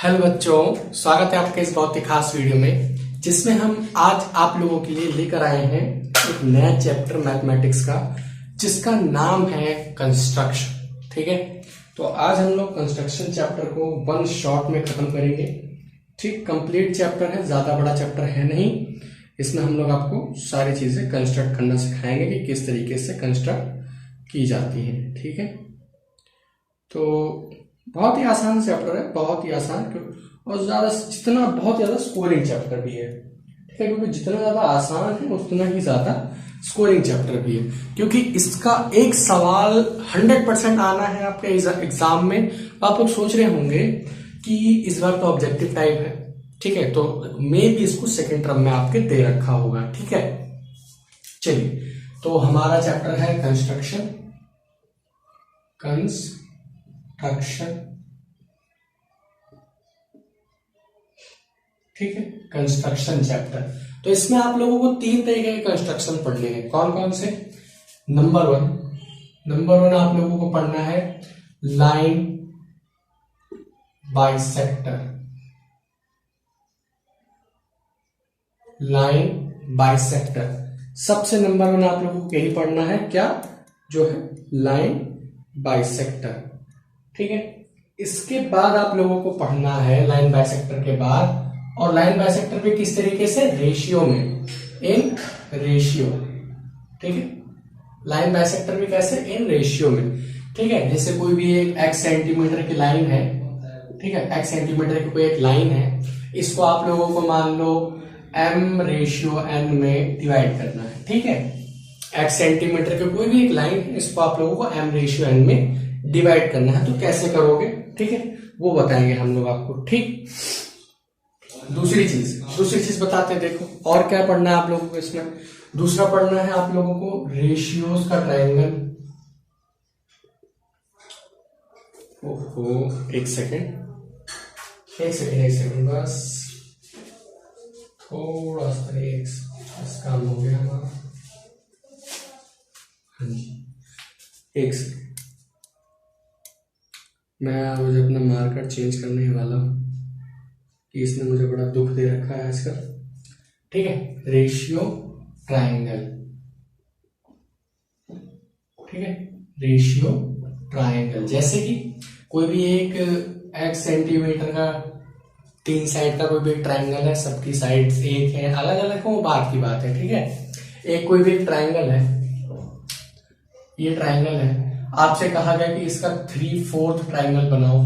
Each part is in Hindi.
हेलो बच्चों, स्वागत है आपके इस बहुत ही खास वीडियो में जिसमें हम आज आप लोगों के लिए लेकर आए हैं एक नया चैप्टर मैथमेटिक्स का जिसका नाम है कंस्ट्रक्शन। ठीक है, तो आज हम लोग कंस्ट्रक्शन चैप्टर को वन शॉट में खत्म करेंगे। ठीक, कंप्लीट चैप्टर है, ज्यादा बड़ा चैप्टर है नहीं। इसमें हम लोग आपको सारी चीजें कंस्ट्रक्ट करना सिखाएंगे कि किस तरीके से कंस्ट्रक्ट की जाती है। ठीक है, तो बहुत ही आसान चैप्टर है, बहुत ही आसान और ज्यादा जितना बहुत ज्यादा स्कोरिंग चैप्टर भी है। ठीक है, क्योंकि जितना ज्यादा आसान है उतना ही ज्यादा स्कोरिंग चैप्टर भी है, क्योंकि इसका एक सवाल 100% आना है आपके एग्जाम में। आप लोग सोच रहे होंगे कि इस बार तो ऑब्जेक्टिव टाइप है। ठीक है, तो मे भी इसको सेकेंड टर्म में आपके दे रखा होगा। ठीक है, चलिए, तो हमारा चैप्टर है कंस्ट्रक्शन। ठीक है, कंस्ट्रक्शन चैप्टर। तो इसमें आप लोगों को तीन तरीके के कंस्ट्रक्शन पढ़ने हैं। कौन कौन से? नंबर वन आप लोगों को पढ़ना है लाइन बाइसेक्टर। सबसे नंबर वन आप लोगों को यही पढ़ना है, क्या? जो है लाइन बाइसेक्टर। ठीक है, इसके बाद आप लोगों को पढ़ना है लाइन बाइसेक्टर के बाद, और लाइन बाइसेक्टर भी किस तरीके से? रेशियो में, इन रेशियो। ठीक है, लाइन बाइसेक्टर भी कैसे? इन रेशियो में। ठीक है, जैसे कोई भी एक x सेंटीमीटर की लाइन है। ठीक है, x सेंटीमीटर की कोई एक लाइन है, इसको आप लोगों को मान लो m/n में डिवाइड करना है। ठीक है, x सेंटीमीटर की कोई भी एक लाइन है, इसको आप लोगों को m/n में डिवाइड करना है। तो कैसे करोगे? ठीक है, वो बताएंगे हम लोग आपको। ठीक, दूसरी चीज बताते हैं। देखो, और क्या पढ़ना है आप लोगों को इसमें? दूसरा पढ़ना है आप लोगों को रेशियोज का ट्रायंगल। ओहो, एक सेकेंड बस, थोड़ा सा एक काम हो गया हमारा। हाँ जी, एक सेकेंड, मैं आज अपना मार्कर चेंज करने वाला हूं कि इसने मुझे बड़ा दुख दे रखा है आजकल। ठीक है, रेशियो ट्रायंगल। ठीक है, रेशियो ट्रायंगल, जैसे कि कोई भी एक x सेंटीमीटर का 3 साइड का कोई भी ट्रायंगल है, सबकी साइड्स एक है, अलग अलग हो, बात की बात है। ठीक है, एक कोई भी एक ट्रायंगल है, ये ट्रायंगल है, आपसे कहा गया कि इसका 3/4 ट्रायंगल बनाओ।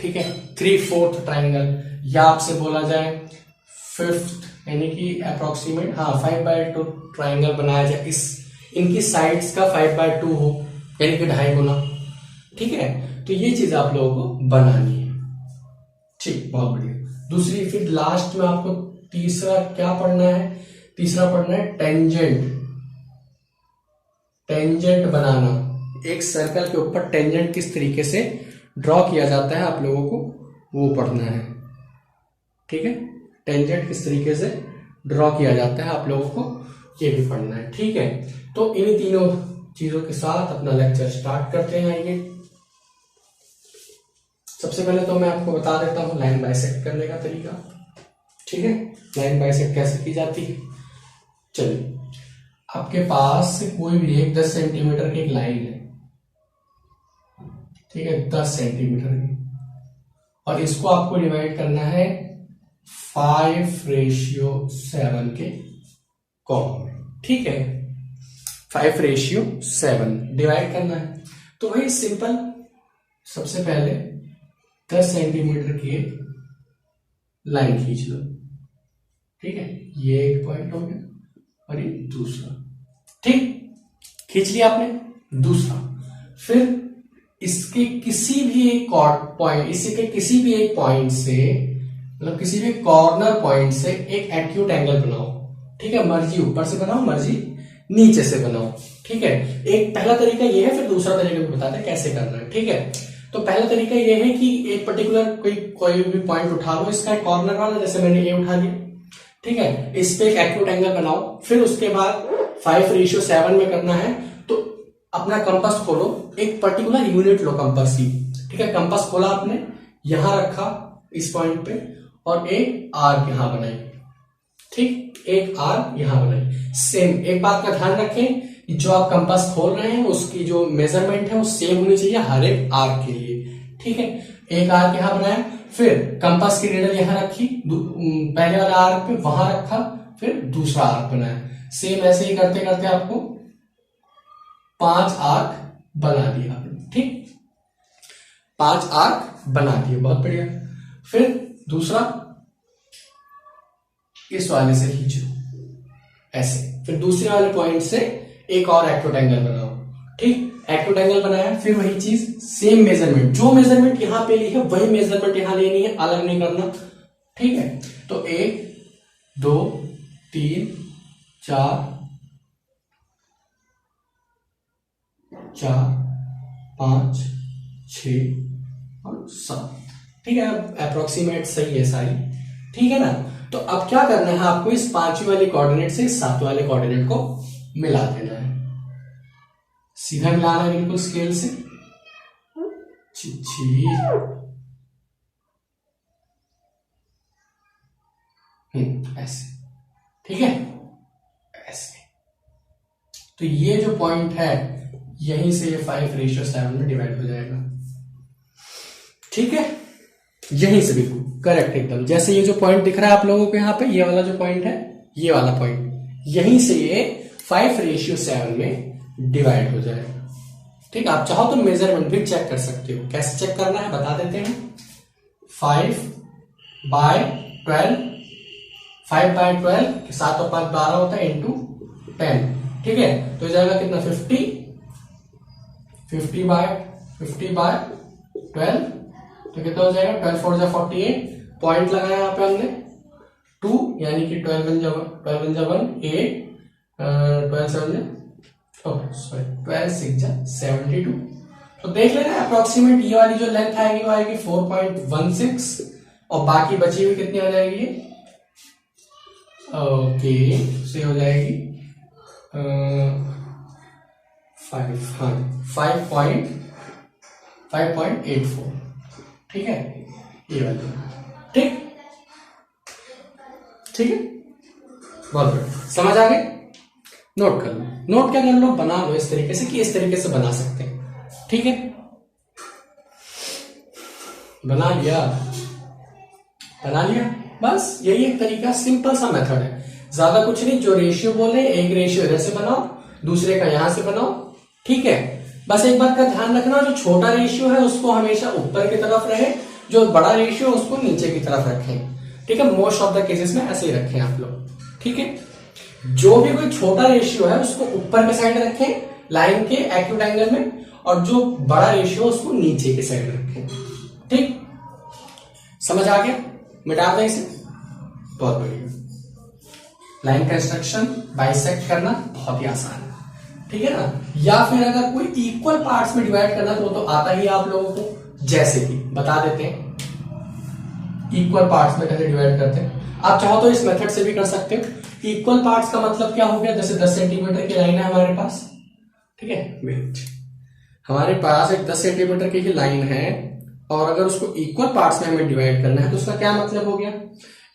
ठीक है, 3/4 ट्रायंगल, या आपसे बोला जाए 5th यानी कि अप्रोक्सीमेट 5/2 ट्रायंगल बनाया जाए, इनकी साइड्स का 5/2 हो, यानी कि 2.5 गुना। ठीक है, तो ये चीज आप लोगों को बनानी है। ठीक, बहुत बढ़िया। दूसरी, फिर लास्ट में आपको तीसरा क्या पढ़ना है? तीसरा पढ़ना है टेंजेंट बनाना। एक सर्कल के ऊपर टेंजेंट किस तरीके से ड्रॉ किया जाता है, आप लोगों को वो पढ़ना है। ठीक है, टेंजेंट किस तरीके से ड्रॉ किया जाता है, आप लोगों को ये भी पढ़ना है। ठीक है, तो इन तीनों चीजों के साथ अपना लेक्चर स्टार्ट करते हैं। आइए, सबसे पहले तो मैं आपको बता देता हूं लाइन बाइसेक्ट करने का तरीका। ठीक है, लाइन बाइसेक्ट कैसे की जाती है। चलिए, आपके पास कोई भी एक 10 सेंटीमीटर की एक लाइन है। ठीक है, 10 सेंटीमीटर की, और इसको आपको डिवाइड करना है 5/7 के कॉम में। ठीक है, 5/7 डिवाइड करना है। तो वही सिंपल, सबसे पहले 10 सेंटीमीटर की एक लाइन खींच लो। ठीक है, ये एक पॉइंट हो गया और ये दूसरा। ठीक, खींच लिया आपने दूसरा। फिर इसके किसी भी एक पॉइंट से, मतलब किसी भी कॉर्नर पॉइंट से एक एक्यूट एंगल बनाओ। ठीक है, मर्जी ऊपर से बनाओ, मर्जी नीचे से बनाओ। ठीक है, एक पहला तरीका ये है, फिर दूसरा तरीका भी बताते हैं कैसे करना है। ठीक है, तो पहला तरीका ये है कि एक पर्टिकुलर कोई भी पॉइंट उठा लो, इसका कॉर्नर वाला, जैसे मैंने ये उठा लिया। ठीक है, इस पे एक एक्यूट एंगल बनाओ। फिर उसके बाद 5/7 में करना है, तो अपना कंपास खोलो, एक पर्टिकुलर यूनिट लो कंपास की। ठीक है, कंपास खोला आपने, यहां रखा, इस पॉइंट पे और एक आर्क यहां बनाई, ठीक, एक आर्क यहां बनाई। सेम एक बात का ध्यान रखें कि जो आप कंपास खोल रहे हैं उसकी जो मेजरमेंट है वो सेम होनी चाहिए हर एक आर्क के लिए, ठीक है। एक आर्क यहां बनाया, फिर कंपास की नीडल यहां रखी, पहले वाला आर्क पे वहां रखा, फिर दूसरा आर्क बनाया। सेम ऐसे ही करते करते आपको 5 आर्क बना दिया आपने, ठीक, 5 आर्क बना दिए, बहुत बढ़िया। फिर दूसरा इस वाले से खींचो ऐसे, फिर दूसरे वाले पॉइंट से एक और एक्टोटेंगल बनाओ, ठीक, एक्टोटेंगल बनाया, फिर वही चीज सेम मेजरमेंट, जो मेजरमेंट यहां पे ली है वही मेजरमेंट यहां लेनी है, अलग नहीं करना, ठीक है। तो 1 2 3 4 5 6 और 7, ठीक है, अप्रोक्सीमेट सही है सारी, ठीक है ना। तो अब क्या करना है आपको, इस 5वीं वाले कोऑर्डिनेट से 7वें वाले कोऑर्डिनेट को मिला देना है, सीधा मिलाना है बिल्कुल स्केल से, ऐसे, ठीक है, ऐसे। तो ये जो पॉइंट है यहीं से ये 5:7 में डिवाइड हो जाएगा, ठीक है, यहीं से बिल्कुल करेक्ट एकदम। जैसे ये जो पॉइंट दिख रहा है आप लोगों को यहाँ पे, ये वाला जो पॉइंट है, ये वाला पॉइंट, यहीं से ये 5:7 में डिवाइड हो जाएगा, ठीक। आप चाहो तो मेजरमेंट भी चेक कर सकते हो, कैसे चेक करना है बता देते हैं। 5/12, 5/12 7 और 5 12 होता है, इंटू 10, ठीक है। तो जाएगा कितना 50 50/12, तो कितना हो जाएगा 12 4 जा 48, पॉइंट लगाया यहाँ पे हमने 2, यानी कि 12 बन जाएगा 8, 12 6 जा 72। तो देख लेना अप्रोक्सीमेट ये वाली जो लेंथ आएगी वो आएगी 4.16 और बाकी बची हुई कितनी हो जाएगी, ओके से हो जाएगी 5.84, ठीक है, ये वाली, ठीक, ठीक है, बहुत बढ़िया, समझ आ गए। नोट कर लो, नोट क्या कर लो, बना लो इस तरीके से कि इस तरीके से बना सकते हैं, ठीक है। बना लिया, बस यही एक तरीका, सिंपल सा मेथड है, ज्यादा कुछ नहीं। जो रेशियो बोले, एक रेशियो इधर से बनाओ, दूसरे का यहां से बनाओ, ठीक है। बस एक बात का ध्यान रखना, जो छोटा रेशियो है उसको हमेशा ऊपर की तरफ रहे, जो बड़ा रेशियो है उसको नीचे की तरफ रखें, ठीक है। मोस्ट ऑफ द केसेस में ऐसे ही रखें आप लोग, ठीक है। जो भी कोई छोटा रेशियो है उसको ऊपर के साइड रखें लाइन के एक्यूट में, और जो बड़ा रेशियो उसको नीचे के साइड रखें, ठीक, समझ आ गया। मिटा दें इसे, बहुत बढ़िया। लाइन कंस्ट्रक्शन बाइसेक्ट करना बहुत ही आसान है, ठीक है ना। या फिर अगर कोई इक्वल पार्ट्स में डिवाइड करना तो आता ही आप लोगों को, जैसे कि बता देते हैं इक्वल पार्ट्स में कैसे डिवाइड करते हैं। आप चाहो तो इस मेथड से भी कर सकते हो। इक्वल पार्ट्स का मतलब क्या हो गया, जैसे 10 सेंटीमीटर की लाइन है हमारे पास, ठीक है, वेट, हमारे पास एक 10 सेंटीमीटर की लाइन है और अगर उसको इक्वल पार्ट्स में हमें डिवाइड करना है तो उसका क्या मतलब हो गया,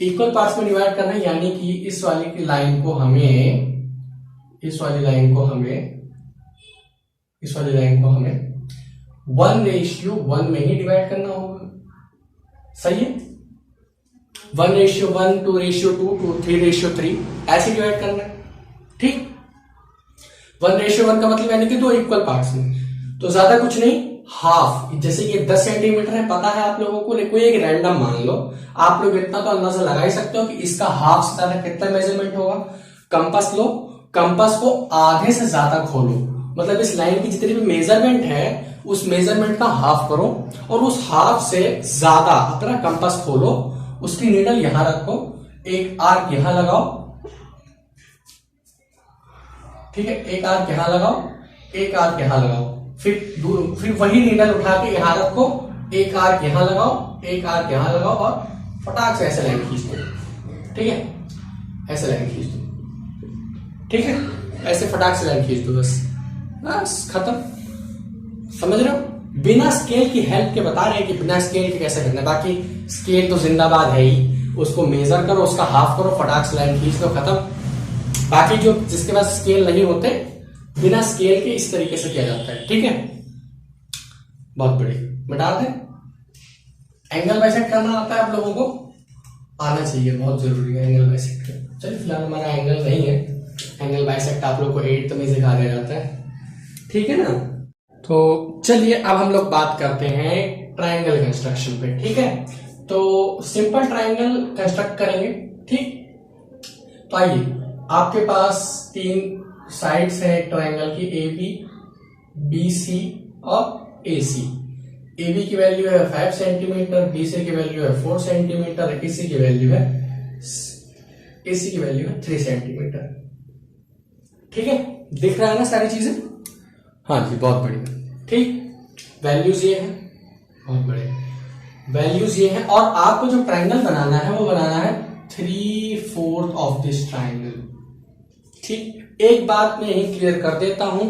इक्वल पार्ट्स में डिवाइड करना है, यानी कि इस वाली की लाइन को हमें, इस वाली लाइन को हमें 1:1 में ही डिवाइड करना होगा, सही है। 1:1, 2:2, 3:3 ऐसे डिवाइड करना है, ठीक। 1:1 का मतलब यानी कि 2 इक्वल पार्ट्स में, तो ज्यादा कुछ नहीं, हाफ, जैसे ये 10 सेंटीमीटर है पता है आप लोगों को, कोई एक रैंडम मान लो, आप लोग इतना तो अंदाजा लगा ही सकते हो कि इसका हाफ से ज्यादा कितना मेजरमेंट होगा। कंपास लो, कंपास को आधे से ज्यादा खोलो, मतलब इस लाइन की जितनी भी मेजरमेंट है उस मेजरमेंट का हाफ करो, और उस हाफ से ज्यादा अपना कंपास खोलो, उसकी नीडल यहां रखो, एक आर्क यहां लगाओ, ठीक है, एक आर्क यहां लगाओ, एक आर्क यहां लगाओ, फिर वही नीडल उठा के यहां रखो, एक आर्क यहां लगाओ, एक आर्क यहां लगाओ और फटाक से ऐसे लाइन खींच दो, ठीक है, ऐसे लाइन खींच दो, ठीक है, ऐसे फटाक से लाइन खींच दो, बस खत्म, समझ रहे हो। बिना स्केल की हेल्प के बता रहे हैं कि बिना स्केल के कैसे करना है। बाकी स्केल तो जिंदाबाद है ही, उसको मेजर करो, उसका हाफ करो, फटाक से लाइन खींच लो, खत्म। बाकी जो जिसके पास स्केल नहीं होते, बिना स्केल के इस तरीके से किया जाता है। ठीक है, बहुत बढ़िया। बता दें एंगल बाइसेक्ट करना आता है आप लोगों को? आना चाहिए, बहुत जरूरी है एंगल बाइसेक्ट। चलिए फिलहाल हमारा एंगल नहीं है, एंगल बाइसेक्ट आप लोग को 8th में सिखा दिया जाता है। ठीक है ना? तो चलिए अब हम लोग बात करते हैं ट्रायंगल कंस्ट्रक्शन पे। ठीक है, तो सिंपल ट्रायंगल कंस्ट्रक्ट करेंगे। ठीक, तो आइए, आपके पास 3 साइड्स है ट्रायंगल की, ए बी, बी सी और ए सी। ए बी की वैल्यू है 5 सेंटीमीटर, बी सी की वैल्यू है 4 सेंटीमीटर, ए सी की वैल्यू है 3 सेंटीमीटर। ठीक है, दिख रहा है ना सारी चीजें? हाँ जी, बहुत बढ़िया। ठीक, वैल्यूज ये है, बहुत बढ़िया, वैल्यूज ये है। और आपको जो ट्रायंगल बनाना है वो बनाना है 3/4 ऑफ दिस ट्रायंगल। ठीक, एक बात मैं यही क्लियर कर देता हूं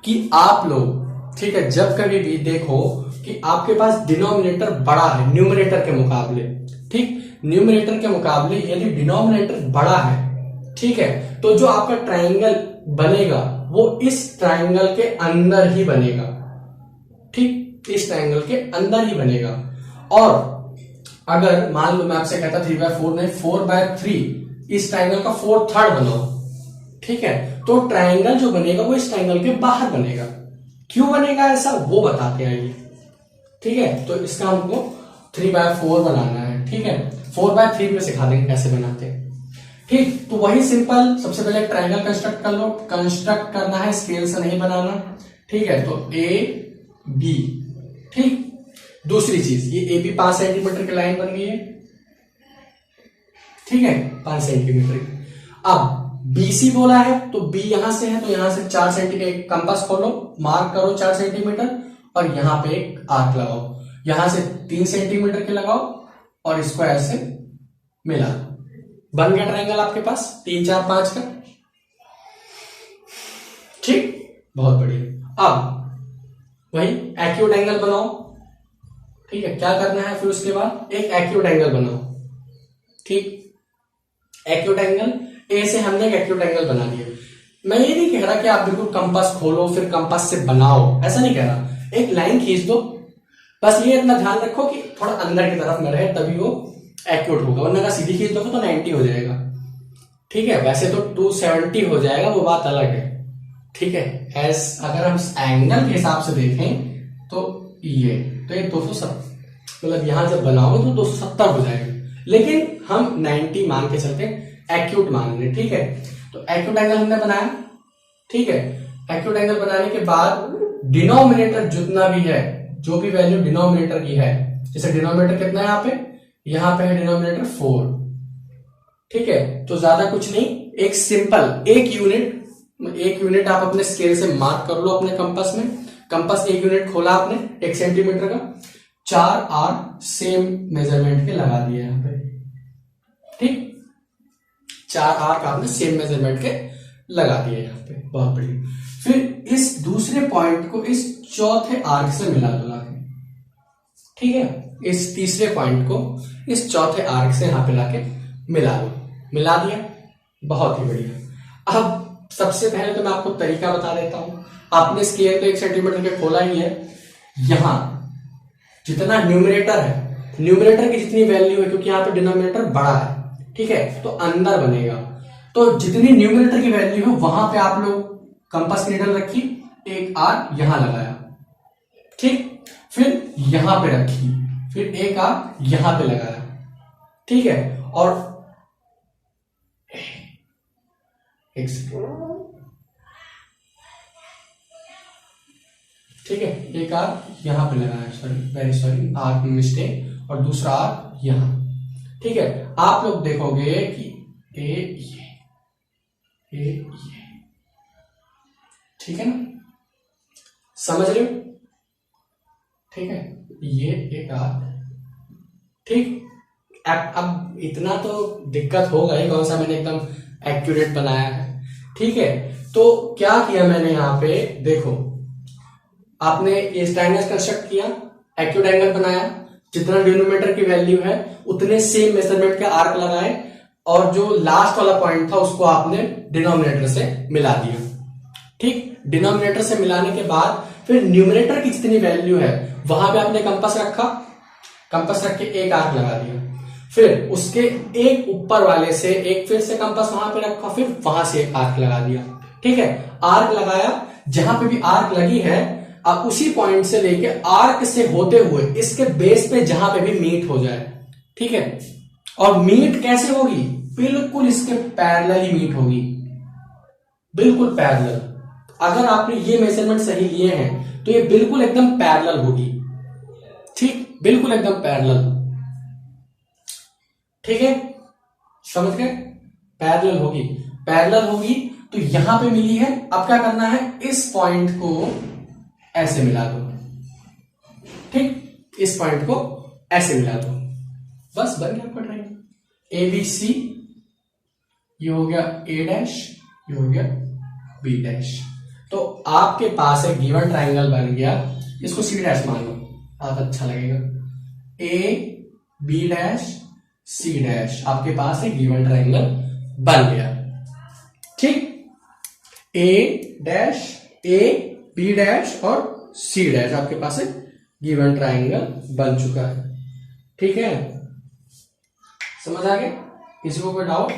कि आप लोग, ठीक है, जब कभी भी देखो कि आपके पास डिनोमिनेटर बड़ा है न्यूमरेटर के मुकाबले, ठीक, न्यूमरेटर के मुकाबले यदि डिनोमिनेटर बड़ा है, ठीक है, तो जो आपका ट्रायंगल बनेगा वो इस ट्रायंगल के अंदर ही बनेगा। ठीक, इस ट्रायंगल के अंदर ही बनेगा। और अगर मान लो मैं आपसे कहता 3/4 नहीं 4/3, इस ट्रायंगल का 4/3 बनाओ, ठीक है, तो ट्रायंगल जो बनेगा वो इस ट्रायंगल के बाहर बनेगा। क्यों बनेगा ऐसा वो बताते हैं आइए। ठीक है, तो इसका हमको 3/4 बनाना है। ठीक है, 4/3 में सिखा देंगे कैसे बनाते हैं। ठीक, तो वही सिंपल, सबसे पहले ट्रायंगल कंस्ट्रक्ट कर लो। कंस्ट्रक्ट करना है, स्केल से नहीं बनाना। ठीक है, तो ए बी। ठीक, दूसरी चीज, ये ए बी 5 सेंटीमीटर की लाइन बन गई है। ठीक है, 5 सेंटीमीटर की। अब बी सी बोला है तो बी यहां से है, तो यहां से 4 सेंटीमीटर कंपास खोलो, मार्क करो 4 सेंटीमीटर और यहां पे एक आर्क लगाओ। यहां से 3 सेंटीमीटर के लगाओ और इसको ऐसे मिला, बन गया ट्रायंगल आपके पास 3, 4, 5 का। ठीक, बहुत बढ़िया। अब वही एक्यूट एंगल बनाओ। ठीक है, क्या करना है फिर उसके बाद? एक एक्यूट एंगल बनाओ। ठीक, एक्यूट एंगल, ए से हमने एक एक्यूट एंगल बना दिया। मैं ये नहीं कह रहा कि आप बिल्कुल कंपास खोलो फिर कंपास से बनाओ, ऐसा नहीं कह रहा। एक लाइन खींच दो, बस ये इतना ध्यान रखो कि थोड़ा अंदर की तरफ में रहे, तभी वो एक्यूट होगा। वरना अगर सीधी खींच दोगे तो 90 हो जाएगा। ठीक है, वैसे तो 270 हो जाएगा, वो बात अलग है। ठीक है, अगर हम एंगल के हिसाब से देखें तो ये 270, मतलब यहां जब बनाओगे तो 270 हो जाएगा, लेकिन हम 90 मान के चलते हैं, एक्यूट मान रहे। ठीक है, तो एक्यूट एंगल हमने बनाया। ठीक है, एक्यूट एंगल बनाने के बाद डिनोमिनेटर जितना भी है, जो भी वैल्यू डिनोमिनेटर की है, जैसे डिनोमिनेटर कितना है यहाँ पे है डिनोमिनेटर 4। ठीक है, तो ज्यादा कुछ नहीं, एक सिंपल एक यूनिट आप अपने स्केल से मार्क कर लो अपने कंपास में। कंपास 1 यूनिट खोला आपने 1 सेंटीमीटर का, 4 आर्क सेम मेजरमेंट के लगा दिए यहाँ पे। ठीक, 4 आर्क आपने सेम मेजरमेंट के लगा दिए यहाँ पे, बहुत बढ़िया। फिर इस दूसरे पॉइंट को इस चौथे आर्क से मिला दो लाके। ठीक है, इस तीसरे पॉइंट को इस चौथे आर्क से यहां पे लाके मिला दो। मिला दिया, बहुत ही बढ़िया। अब सबसे पहले तो मैं आपको तरीका बता देता हूं। आपने स्केल तो 1 सेंटीमीटर के खोला ही है। यहां जितना न्यूमरेटर है, न्यूमरेटर की जितनी वैल्यू है, क्योंकि यहां पे डिनोमिनेटर बड़ा है, ठीक है, तो अंदर बनेगा। तो जितनी न्यूमरेटर की वैल्यू है वहां पे आप लोग कंपास की नीडल रखी, एक आर्क यहां लगाया। ठीक, फिर यहां पे रखी, फिर एक आर्क यहां पे लगाया। ठीक है, और एक सेकेंड, ठीक है, एक आर्क यहां पे लगाया, sorry very sorry, arc mistake, और दूसरा आर्क यहां। ठीक है, आप लोग देखोगे कि ये ठीक है ना, समझ रहे हो? ठीक है, ये एक आर्क। ठीक, अब इतना तो दिक्कत होगा ही, कौन सा मैंने एकदम एक्यूरेट बनाया है। ठीक है, तो क्या किया मैंने यहां पे, देखो आपने ये ट्रायंगल कंस्ट्रक्ट किया, एक्यूट एंगल बनाया, जितना डिनोमिनेटर की वैल्यू है उतने सेम मेजरमेंट के आर्क लगाए और जो लास्ट वाला पॉइंट था उसको आपने डिनोमिनेटर से मिला दिया। ठीक, डिनोमिनेटर से मिलाने के बाद फिर न्यूमरेटर की जितनी वैल्यू है वहां पे आपने कंपास रखा, कंपास रख के एक आर्क लगा दिया, फिर उसके एक ऊपर वाले से एक फिर से कंपास वहां पे रखा, फिर वहां से एक आर्क लगा दिया। ठीक है, आर्क लगाया, जहां पे भी आर्क लगी है अब उसी पॉइंट से लेके आर्क से होते हुए इसके बेस पे जहां पे भी मीट हो जाए। ठीक है, और मीट कैसे होगी? बिल्कुल इसके पैरेलल ही मीट होगी, बिल्कुल पैरेलल। अगर आपने ये मेजरमेंट सही लिए हैं तो ये बिल्कुल एकदम पैरेलल होगी। ठीक, बिल्कुल एकदम पैरेलल। ठीक है, समझ गए? पैरेलल होगी, पैरेलल होगी तो यहां पे मिली है। अब क्या करना है, इस पॉइंट को ऐसे मिला दो। ठीक, इस पॉइंट को ऐसे मिला दो, बस बन गया आपका ट्रायंगल। ए बी सी, ये हो गया ए डैश, ये हो गया बी डैश। तो आपके पास एक गिवन ट्रायंगल बन गया, इसको सी डैश मान लो, आप अच्छा लगेगा। A B dash C dash, आपके पास एक गिवन ट्रायंगल बन गया। ठीक, A dash, A B dash और सी डैश, आपके पास एक गिवन ट्रायंगल बन चुका है। ठीक है, समझ आ गया? किसी को कोई डाउट?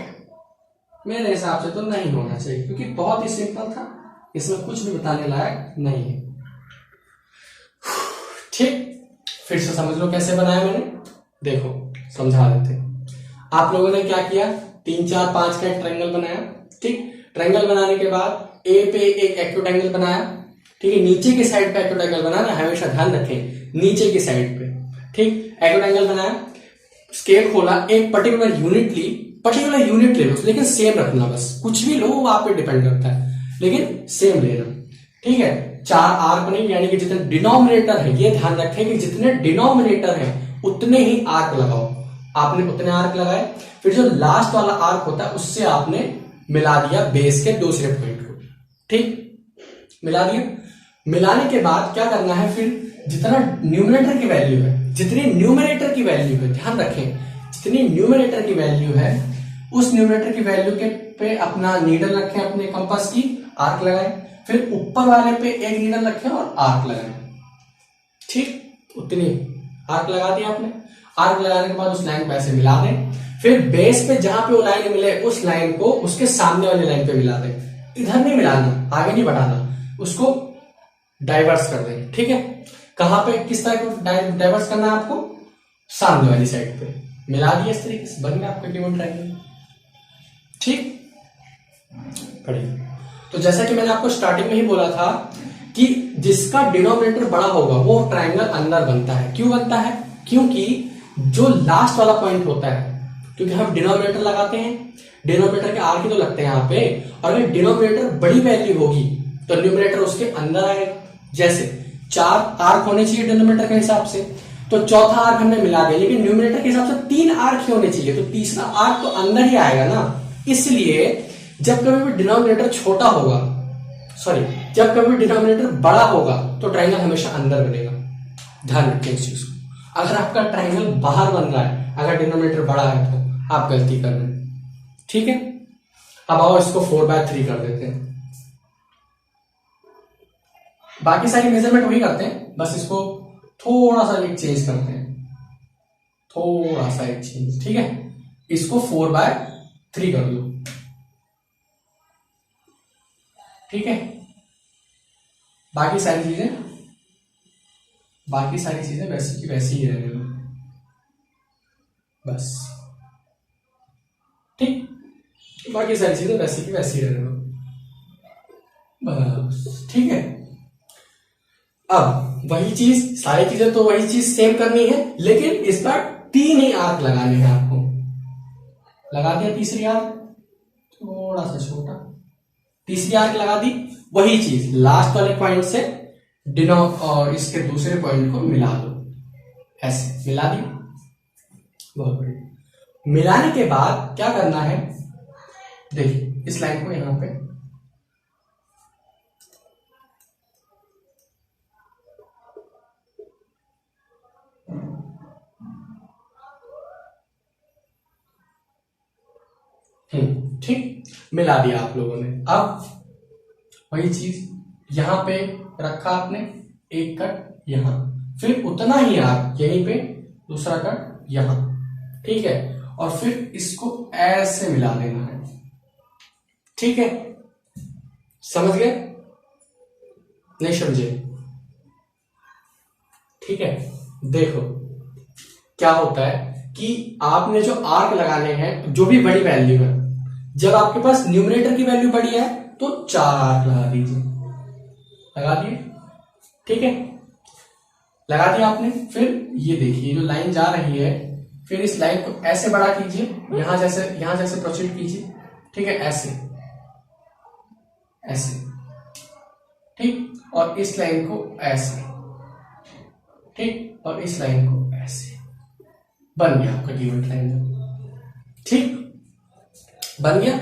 मेरे हिसाब से तो नहीं होना चाहिए, क्योंकि बहुत ही सिंपल था, इसमें कुछ भी बताने लायक नहीं है। ठीक, फिर से समझ लो कैसे बनाया मैंने, देखो समझा देते। आप लोगों ने क्या किया, 3 4 5 का एक ट्रायंगल बनाया। ठीक, ट्रायंगल बनाने के बाद ए पे एक एक्यूट एंगल बनाया। ठीक है, नीचे की साइड पे एक्यूट एंगल बनाना, हमेशा ध्यान रखें नीचे की साइड पे। ठीक, एक्यूट एंगल बनाया, स्केल खोला, एक पर्टिकुलर यूनिट ली, पर्टिकुलर यूनिट ले लो लेकिन सेम रखना, बस कुछ भी लो वो आप पे डिपेंड करता है, लेकिन सेम लेना। ठीक है, 4 आर्क बने, यानी कि जितने डिनोमिनेटर है, ये ध्यान रखें कि जितने डिनोमिनेटर है उतने ही आर्क लगाओ। आपने उतने आर्क लगाए, फिर जो लास्ट वाला आर्क होता है उससे आपने मिला दिया बेस के दूसरे पॉइंट को। ठीक, मिला दिया। मिलाने के बाद क्या करना है, फिर जितना न्यूमरेटर की वैल्यू है, जितनी न्यूमरेटर की वैल्यू है, ध्यान रखें जितनी न्यूमरेटर की वैल्यू है उस न्यूमरेटर की वैल्यू के पे अपना नीडल रखें, अपने कंपास की, आर्क लगाएं, फिर ऊपर वाले पे एक नीडल रखें और आर्क लगाएं। ठीक, उतनी आर्क लगा दिया आपने। आर्क लगाने के बाद उस लाइन को ऐसे मिला दें, फिर बेस पे जहां पे वो लाइन मिले उस लाइन को उसके सामने वाली लाइन पे मिला दें। इधर नहीं मिलाना, आगे नहीं बढ़ाना, उसको डाइवर्स कर दें। ठीक है, कहां पे किस तरह को डाइवर्स करना है आपको, सामने वाली साइड पे मिला दिया, इस तरीके से बन गया आपका गिवन ट्रायंगल। ठीक, बढ़िया। तो जैसा कि मैंने आपको स्टार्टिंग में ही बोला था कि जिसका डिनोमिनेटर बड़ा होगा वो ट्रायंगल अंदर बनता है। क्यों बनता है? क्योंकि जो लास्ट वाला पॉइंट होता है, क्योंकि हम डिनोमिनेटर लगाते हैं, डिनोमिनेटर के आर्क ही तो लगते हैं यहाँ पे, और अगर डिनोमिनेटर बड़ी वैल्यू होगी तो न्यूमरेटर उसके अंदर आएगा। जैसे 4 आर्क होने चाहिए डिनोमिनेटर के हिसाब से, तो चौथा आर्क हमने मिला दिया, लेकिन न्यूमरेटर के हिसाब से 3 आर्क ही होने चाहिए, तो तीसरा आर्क तो अंदर ही आएगा ना। इसलिए जब कभी भी डिनोमिनेटर छोटा होगा, सॉरी जब कभी डिनोमिनेटर बड़ा होगा तो ट्रायंगल हमेशा अंदर बनेगा। ध्यान रखें इस चीज को। अगर आपका ट्रायंगल बाहर बन रहा है, अगर डिनोमिनेटर बड़ा है, तो आप गलती कर रहे हैं। ठीक है, अब आओ इसको 4/3 कर देते हैं। बाकी सारी मेजरमेंट वही करते हैं, बस इसको थोड़ा सा एक चेंज करते हैं, थोड़ा सा एक चेंज। ठीक है, इसको 4/3 कर लो। ठीक है, बाकी सारी चीजें वैसी की वैसी ही रहने दो, बस। ठीक, बाकी सारी चीजें वैसी की वैसी ही रहने दो, बस। ठीक है, अब वही चीज, सारी चीजें तो वही चीज सेम करनी है, लेकिन इस बार 3 ही आर्क लगाने हैं आपको। लगा दिया तीसरी आर्क, थोड़ा सा छोटा, तीसरी आर्क लगा दी, वही चीज लास्ट वाले पॉइंट से डिनो और इसके दूसरे पॉइंट को मिला दो, ऐसे मिला दिया। बहुत बढ़िया। मिलाने के बाद क्या करना है, देखिए इस लाइन को यहां पे ठीक, मिला दिया आप लोगों ने। अब वही चीज यहां पे रखा आपने, एक कट यहां, फिर उतना ही आर्क यहीं पे, दूसरा कट यहां, ठीक है, और फिर इसको ऐसे मिला देना है। ठीक है, समझ गए? नहीं समझे? ठीक है, देखो क्या होता है कि आपने जो आर्क लगाने हैं, जो भी बड़ी वैल्यू है, जब आपके पास न्यूमरेटर की वैल्यू बड़ी है तो 4 आर्क लगा दीजिए। लगा दिए? ठीक है, लगा दिया आपने। फिर ये देखिए जो लाइन जा रही है, फिर इस लाइन को ऐसे बड़ा कीजिए, यहां जैसे प्रोसीड कीजिए। ठीक है, ऐसे ऐसे, ठीक, और इस लाइन को ऐसे, ठीक, और इस लाइन को ऐसे। बन गया आपका गिवन ट्रायंगल। ठीक, बन गया।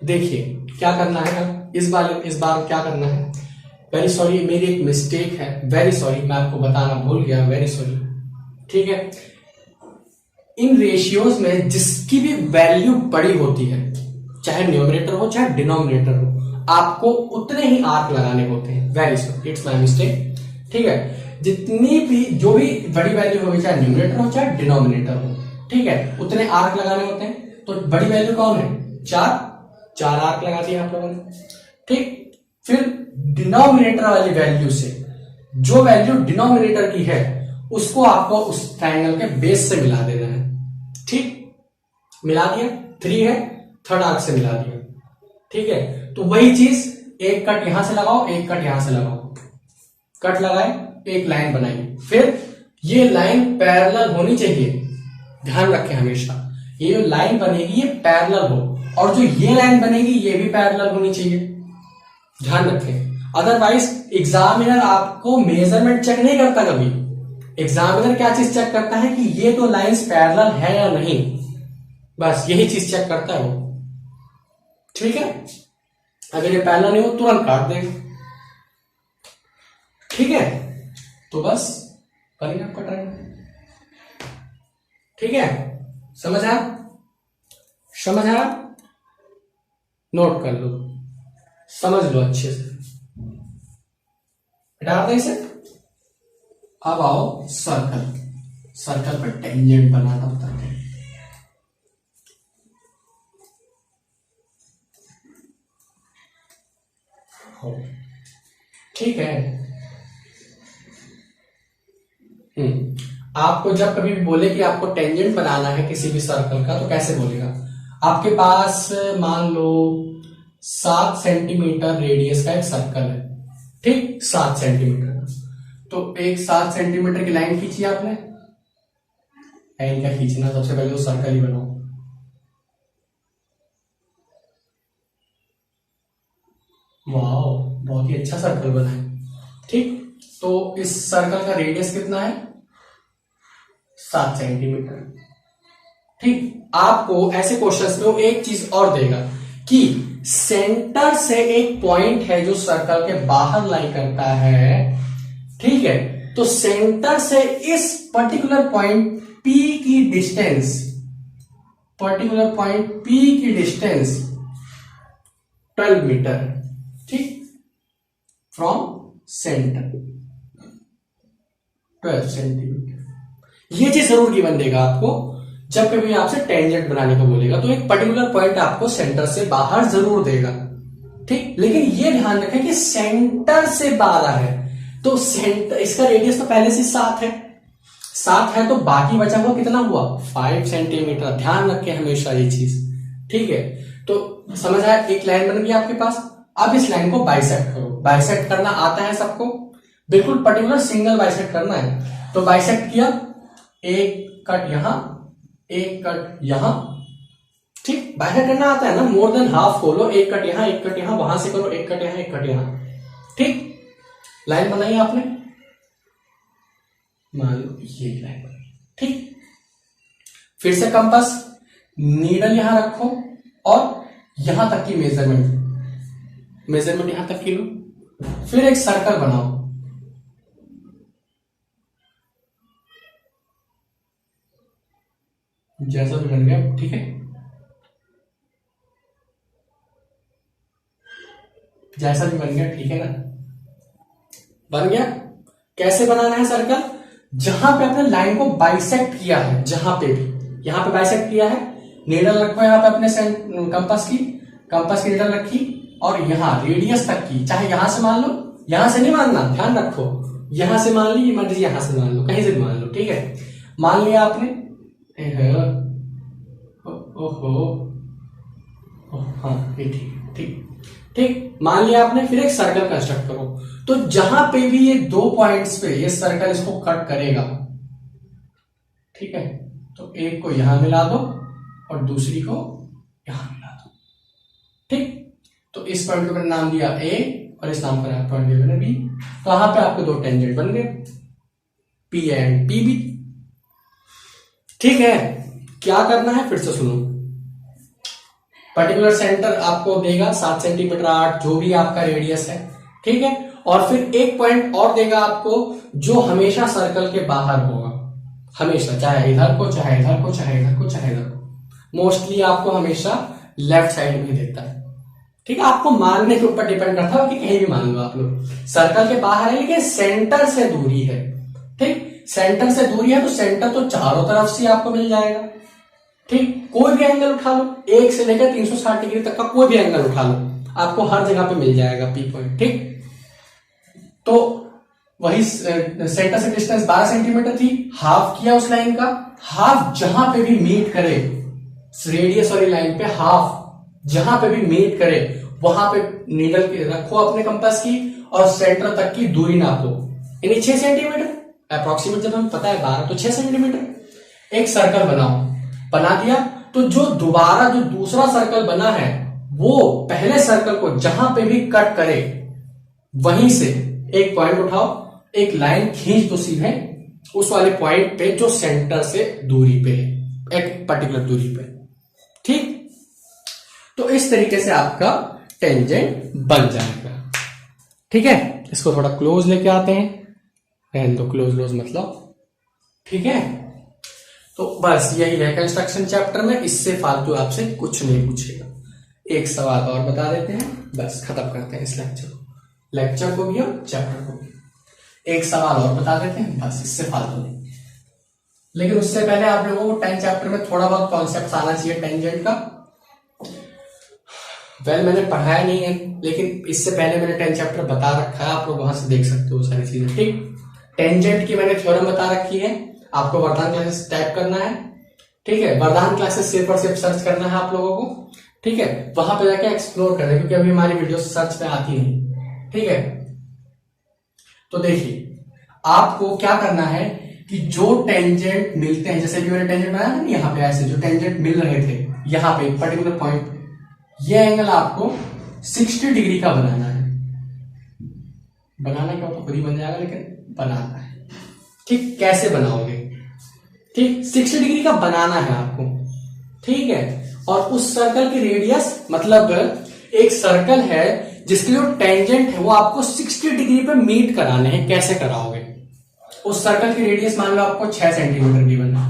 देखिए क्या करना है अब, इस बार क्या करना है। वेरी सॉरी, मेरी एक मिस्टेक है, वेरी सॉरी, मैं आपको बताना भूल गया, वेरी सॉरी। ठीक है, इन रेशियोज में जिसकी भी वैल्यू बड़ी होती है, चाहे न्यूमरेटर हो चाहे डिनोमिनेटर हो, आपको उतने ही आर्क लगाने होते हैं। Very sorry, it's my mistake. ठीक है, जितनी भी जो भी बड़ी वैल्यू होगी, चाहे न्यूमरेटर हो चाहे डिनोमिनेटर हो, ठीक है, उतने आर्क लगाने होते हैं। तो बड़ी वैल्यू कौन है? 4 आर्क लगा दिए आप लोगों ने। ठीक, फिर डिनोमिनेटर वाली वैल्यू से जो वैल्यू डिनोमिनेटर की है उसको आपको उस ट्रायंगल के बेस से मिला देना है। ठीक, मिला दिया, 3 है, थर्ड आर्क से मिला दिया। ठीक है, तो वही चीज, एक कट यहां से लगाओ, एक कट यहां से लगाओ, कट लगाए, एक लाइन बनाई, फिर ये लाइन पैरेलल होनी चाहिए। ध्यान रखें हमेशा, ये जो लाइन बनेगी ये पैरेलल हो, और जो ये लाइन बनेगी ये भी पैरेलल होनी चाहिए। ध्यान रखें, अदरवाइज एग्जामिनर आपको मेजरमेंट चेक नहीं करता कभी। एग्जामिनर क्या चीज चेक करता है कि ये तो लाइंस पैरेलल है या नहीं, बस यही चीज चेक करता है वो। ठीक है, अगर ये पैरेलल नहीं हो तुरंत काट देगा। ठीक है, तो बस बनेगा आपका ट्रायंगल। ठीक है, समझ आया? समझ आया? नोट कर लो, समझ लो अच्छे से, हटा दें इसे। अब आओ सर्कल, सर्कल पर टेंजेंट बनाना बताते हैं। ठीक है, आपको जब कभी भी बोले कि आपको टेंजेंट बनाना है किसी भी सर्कल का, तो कैसे बोलेगा? आपके पास मान लो 7 सेंटीमीटर रेडियस का एक सर्कल है, ठीक, 7 सेंटीमीटर। तो एक 7 सेंटीमीटर की लाइन खींची आपने, लाइन क्या खींचना, सबसे पहले तो सर्कल ही बनाओ। वाओ, बहुत ही अच्छा सर्कल बना है। ठीक, तो इस सर्कल का रेडियस कितना है? 7 सेंटीमीटर। ठीक, आपको ऐसे क्वेश्चंस में वो एक चीज और देगा कि सेंटर से एक पॉइंट है जो सर्कल के बाहर लाई करता है, ठीक है, तो सेंटर से इस पर्टिकुलर पॉइंट P की डिस्टेंस, पर्टिकुलर पॉइंट P की डिस्टेंस 12 मीटर, ठीक, फ्रॉम सेंटर 12 सेंटीमीटर। ये चीज जरूर गिवन देगा आपको जब कभी आपसे टेंजेंट बनाने को बोलेगा, तो एक पर्टिकुलर पॉइंट आपको सेंटर से बाहर जरूर देगा। ठीक, लेकिन ये ध्यान रखें कि सेंटर से 12 है, तो सेंटर, इसका रेडियस तो पहले से 7 है, 7 है, तो बाकी बचा हुआ कितना हुआ? 5 सेंटीमीटर। ध्यान रखें हमेशा ये चीज। ठीक है, तो समझ आया? एक लाइन बन गई आपके पास। अब इस लाइन को बाइसेक्ट करो। बाइसेक्ट करना आता है सबको, बिल्कुल पर्टिकुलर सिंगल बाइसेक्ट करना है। तो बाइसेक्ट किया, एक कट यहां, एक कट यहां, ठीक, बाइसेक्ट करना आता है ना, मोर देन हाफ खोलो, एक कट यहां, एक कट यहां, वहां से करो, एक कट यहां, एक कट यहां। ठीक, लाइन बनाई आपने, मान लो ये लाइन बनाई। ठीक, फिर से कंपास, नीडल यहां रखो और यहां तक की मेजरमेंट यहां तक की लो, फिर एक सर्कल बनाओ। जैसा भी बन गया, ठीक है, जैसा भी बन गया ठीक है ना, बन गया। कैसे बनाना है सर्कल? जहां पे आपने लाइन को बाइसेक्ट किया है, जहां पे भी यहां पे बाइसेक्ट किया है, नीडल रखो यहां पे अपने कंपास की नीडल रखी और यहां रेडियस तक की, चाहे यहां से मान लो, यहां से नहीं मानना, ध्यान रखो, यहां से मान ली मर्जी, यहां से मान लो, कहीं से भी मान लो, ठीक है। मान लिया आपने, ओहो, हाँ ठीक ठीक ठीक, मान लिया आपने। फिर एक सर्कल कंस्ट्रक्ट करो। तो जहां पे भी ये 2 पॉइंट्स पे ये सर्कल इसको कट करेगा, ठीक है, तो एक को यहां मिला दो और दूसरी को यहां मिला दो, ठीक। तो इस पॉइंट को मैंने नाम दिया ए और इस नाम का पॉइंट दिया मैंने बी। तो यहां पे आपको 2 टेंजेंट बन गए, पी एंड पी बी, ठीक है। क्या करना है फिर से सुनो। पर्टिकुलर सेंटर आपको देगा 7 सेंटीमीटर 8, जो भी आपका रेडियस है, ठीक है। और फिर एक पॉइंट और देगा आपको जो हमेशा सर्कल के बाहर होगा, हमेशा, चाहे इधर को चाहे इधर को चाहे इधर को चाहे इधर को, मोस्टली आपको हमेशा लेफ्ट साइड में देता है, ठीक है। आपको मानने के ऊपर डिपेंड करता है कि कहीं भी मान लो आप लोग, सर्कल के बाहर है लेकिन सेंटर से दूरी है, ठीक। सेंटर से दूरी है तो सेंटर तो चारों तरफ से आपको मिल जाएगा, ठीक। कोई भी एंगल उठा लो, 1 से लेकर 360 डिग्री तक का कोई भी एंगल उठा लो, आपको हर जगह पे मिल जाएगा पी पॉइंट, ठीक। तो वही सेंटर से डिस्टेंस 12 सेंटीमीटर थी, हाफ किया उस लाइन का, हाफ जहां पे भी मीट करे रेडियस वाली लाइन पे, हाफ जहां पे भी मीट करे वहां पे नीडल रखो अपने कंपास की और सेंटर तक की दूरी नापो, यानी 6 सेंटीमीटर अप्रोक्सीमेट, जब हमें पता है 12 तो 6 सेंटीमीटर। एक सर्कल बनाओ, बना दिया तो जो दोबारा जो दूसरा सर्कल बना है वो पहले सर्कल को जहां पे भी कट करे वहीं से एक पॉइंट उठाओ, एक लाइन खींच दो सीधे उस वाले पॉइंट पे जो सेंटर से दूरी पे है, एक पर्टिकुलर दूरी पे, ठीक। तो इस तरीके से आपका टेंजेंट बन जाएगा, ठीक है। इसको थोड़ा क्लोज लेके आते हैं, रहने दो क्लोज मतलब, ठीक है। तो बस यही है कंस्ट्रक्शन चैप्टर में, इससे फालतू आपसे कुछ नहीं पूछेगा। एक सवाल और बता देते हैं, बस खत्म करते हैं इस लेक्चर को भी और चैप्टर को भी। एक सवाल और बता देते हैं, बस, इससे फालतू नहीं। लेकिन उससे पहले आप लोगों को 10 चैप्टर में थोड़ा बहुत कॉन्सेप्ट आना चाहिए टेंजेंट का। मैंने पढ़ाया नहीं है लेकिन इससे पहले मैंने 10 चैप्टर बता रखा है, आप लोग वहां से देख सकते हो सारी चीजें, ठीक। टेंजेंट की मैंने थ्योरम बता रखी है, आपको वरदान क्लासेस टाइप करना है, ठीक है। वरदान क्लासेस सिर्फ और सिर्फ सर्च करना है आप लोगों को, ठीक है। वहां पे जाके एक्सप्लोर करना है क्योंकि अभी हमारी वीडियो सर्च पे आती नहीं, ठीक है। तो देखिए आपको क्या करना है कि जो टेंजेंट मिलते हैं, जैसे कि मैंने टेंजेंट बनाया था ना यहाँ पे, ऐसे जो टेंजेंट मिल रहे थे यहाँ पे पर्टिकुलर पॉइंट, ये एंगल आपको 60 डिग्री का बनाना है। बनाना क्या तो खुद ही बन जाएगा, लेकिन बनाना है, ठीक। कैसे बनाओगे, ठीक, 60 डिग्री का बनाना है आपको, ठीक है। और उस सर्कल की रेडियस, मतलब एक सर्कल है जिसके जो टेंजेंट है वो आपको 60 डिग्री पे मीट कराने हैं। कैसे कराओगे? उस सर्कल की रेडियस मान लो आपको 6 सेंटीमीटर की बनना,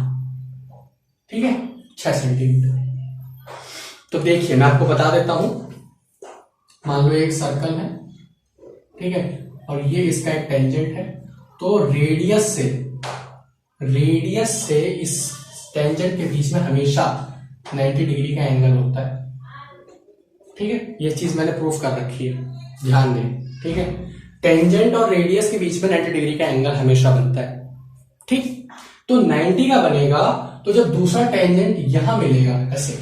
ठीक है, 6 सेंटीमीटर। तो देखिए मैं आपको बता देता हूं, मान लो एक सर्कल है, ठीक है, और ये इसका एक टेंजेंट है, तो रेडियस से इस टेंजेंट के बीच में हमेशा 90 डिग्री का एंगल होता है, ठीक है। ये चीज मैंने प्रूफ कर रखी है, ध्यान दें, ठीक है। टेंजेंट और रेडियस के बीच में 90 डिग्री का एंगल हमेशा बनता है, ठीक। तो 90 का बनेगा तो जब दूसरा टेंजेंट यहां मिलेगा ऐसे,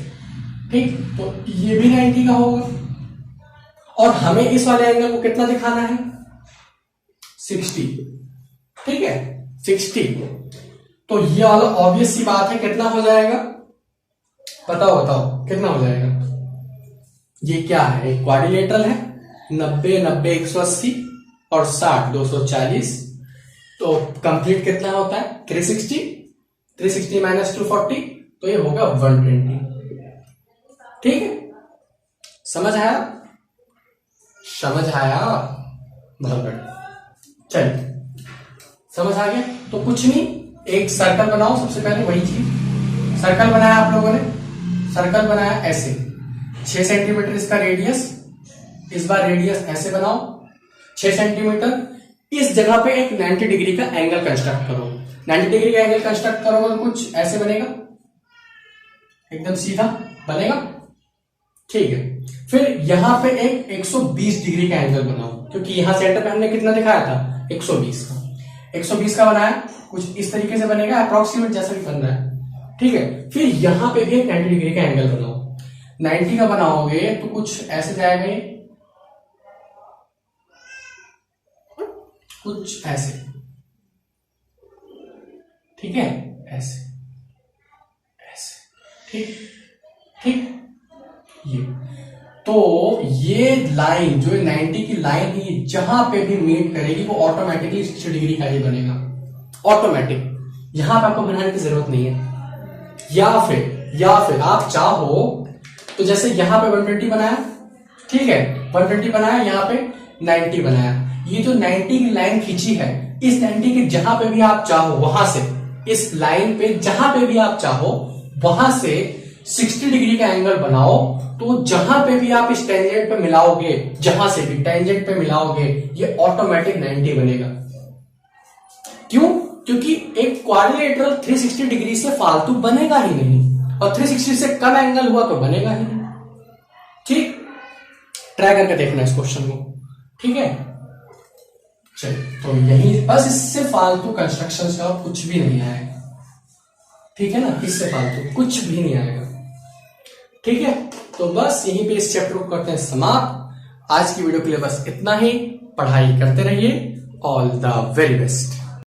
ठीक, तो ये भी 90 का होगा। और हमें इस वाले एंगल को कितना दिखाना है? 60, ठीक है, 60। तो ये वाला ऑब्वियस सी बात है कितना हो जाएगा, बताओ कितना हो जाएगा? ये क्या है? एक क्वाड्रिलेटरल है, 90 90 180 और 60 240, तो कंप्लीट कितना होता है? 360, 360 माइनस 240, तो ये होगा 120, ठीक है। समझ आया? बहुत बढ़िया, चलिए समझ आ गया। तो कुछ नहीं, एक सर्कल बनाओ सबसे पहले, वही चीज। सर्कल बनाया आप लोगों ने, सर्कल बनाया ऐसे, 6 सेंटीमीटर इसका रेडियस, इस बार रेडियस ऐसे बनाओ 6 सेंटीमीटर। इस जगह पे एक 90 डिग्री का एंगल कंस्ट्रक्ट करो। 90 डिग्री का एंगल कंस्ट्रक्ट करोगे तो कुछ ऐसे बनेगा, एकदम सीधा बनेगा, ठीक है। फिर यहां पे एक 120 डिग्री का एंगल बनाओ, क्योंकि यहां सेंटर पे हमने कितना दिखाया था 120 का। 120 का बनाया, कुछ इस तरीके से बनेगा, अप्रोक्सीमेट जैसा भी बन रहा है, ठीक है। फिर यहां पे भी एक 90 डिग्री का एंगल बनाओ। 90 का बनाओगे तो कुछ ऐसे जाएगा, ये कुछ ऐसे, ठीक है, ऐसे ऐसे, ठीक ठीक। ये तो ये लाइन जो 90 की लाइन है, जहां पे भी मीट करेगी वो ऑटोमेटिकली 60 डिग्री का ही बनेगा, ऑटोमेटिक। यहां पे आपको बनाने की जरूरत नहीं है। या फिर आप चाहो तो जैसे यहां पे 120 बनाया, ठीक है, 120 बनाया, यहां पे 90 बनाया। ये जो 90 की लाइन खींची है, इस 90 के जहां पे भी आप चाहो वहां से, इस लाइन पे जहां पे भी आप चाहो वहां से 60 डिग्री का एंगल बनाओ। तो जहां पे भी आप इस टेंजेंट पे मिलाओगे, जहां से भी टेंजेंट पे मिलाओगे, ये ऑटोमेटिक 90 बनेगा। क्यों? क्योंकि एक क्वाड्रिलेटरल 360 डिग्री से फालतू बनेगा ही नहीं, और 360 से कम एंगल हुआ तो बनेगा ही नहीं। ठीक, ट्राई करके देखना इस क्वेश्चन को, ठीक है। चलिए, तो यही बस, इससे फालतू कंस्ट्रक्शन का कुछ भी नहीं आएगा, ठीक है ना, इससे फालतू कुछ भी नहीं आएगा, ठीक है। तो बस यहीं पे इस चैप्टर को करते हैं समाप्त। आज की वीडियो के लिए बस इतना ही। पढ़ाई करते रहिए। All the very best.